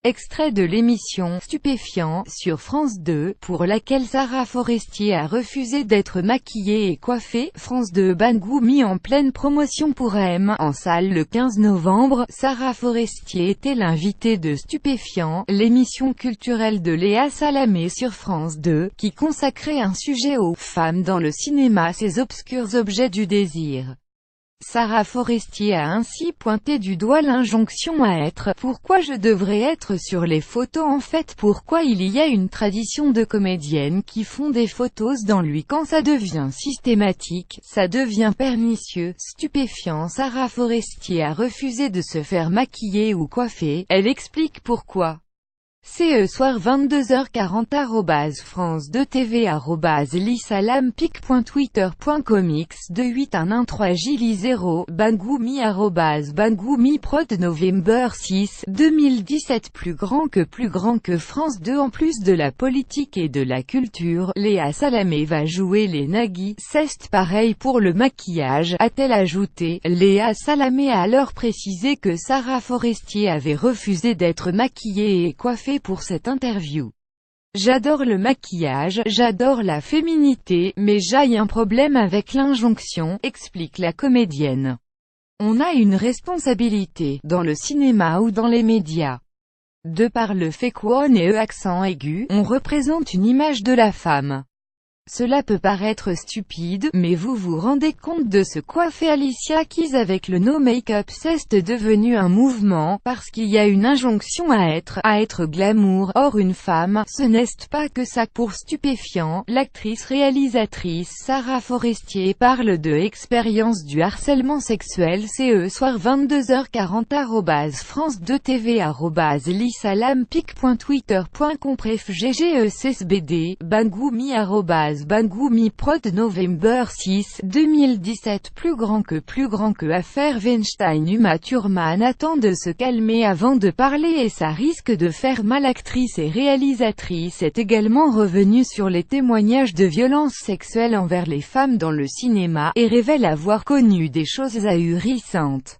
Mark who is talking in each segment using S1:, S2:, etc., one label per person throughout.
S1: Extrait de l'émission « Stupéfiant » sur France 2, pour laquelle Sarah Forestier a refusé d'être maquillée et coiffée. France 2 Bangoumi en pleine promotion pour M, en salle le 15 novembre. Sarah Forestier était l'invitée de Stupéfiant, l'émission culturelle de Léa Salamé sur France 2, qui consacrait un sujet aux femmes dans le cinéma, ces obscurs objets du désir. Sarah Forestier a ainsi pointé du doigt l'injonction à être. Pourquoi je devrais être sur les photos en fait? Pourquoi il y a une tradition de comédiennes qui font des photos dans lui? Quand ça devient systématique, ça devient pernicieux, stupéfiant. Sarah Forestier a refusé de se faire maquiller ou coiffer. Elle explique pourquoi. Soir 22h40 @France2TV @lisalampic.twitter.com x28113 Gili 0 Bangoumi Bangoumi Prod November 6 2017 Plus grand que France 2. En plus de la politique et de la culture, Léa Salamé va jouer les Nagui. C'est pareil pour le maquillage, a-t-elle ajouté. Léa Salamé a alors précisé que Sarah Forestier avait refusé d'être maquillée et coiffée pour cette interview. J'adore le maquillage, j'adore la féminité, mais j'ai un problème avec l'injonction, explique la comédienne. On a une responsabilité, dans le cinéma ou dans les médias. De par le fait qu'on et accent aigu, on représente une image de la femme. Cela peut paraître stupide, mais vous vous rendez compte de ce qu'a fait Alicia Keys avec le no make-up? C'est devenu un mouvement, parce qu'il y a une injonction à être glamour. Or une femme, ce n'est pas que ça. Pour Stupéfiant, l'actrice-réalisatrice Sarah Forestier parle de expérience du harcèlement sexuel. Soir 22h40 @France2TV @lisalampic.twitter.com bref GGECSBD, Bangoumi Bangoumi Prod November 6 2017 Plus grand que affaire Weinstein. Uma Thurman attend de se calmer avant de parler et ça risque de faire mal. Actrice et réalisatrice est également revenue sur les témoignages de violences sexuelles envers les femmes dans le cinéma, et révèle avoir connu des choses ahurissantes.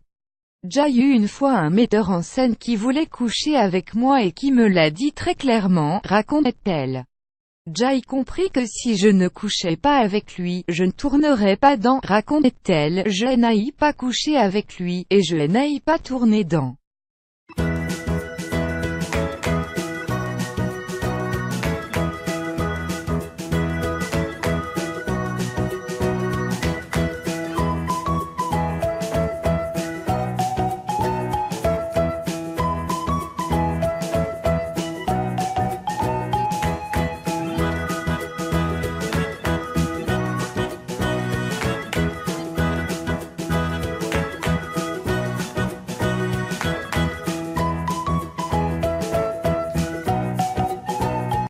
S1: J'ai eu une fois un metteur en scène qui voulait coucher avec moi et qui me l'a dit très clairement, raconte-t-elle. J'ai compris que si je ne couchais pas avec lui, je ne tournerais pas dans, raconte-t-elle. Je n'ai pas couché avec lui, et je n'ai pas tourné dans.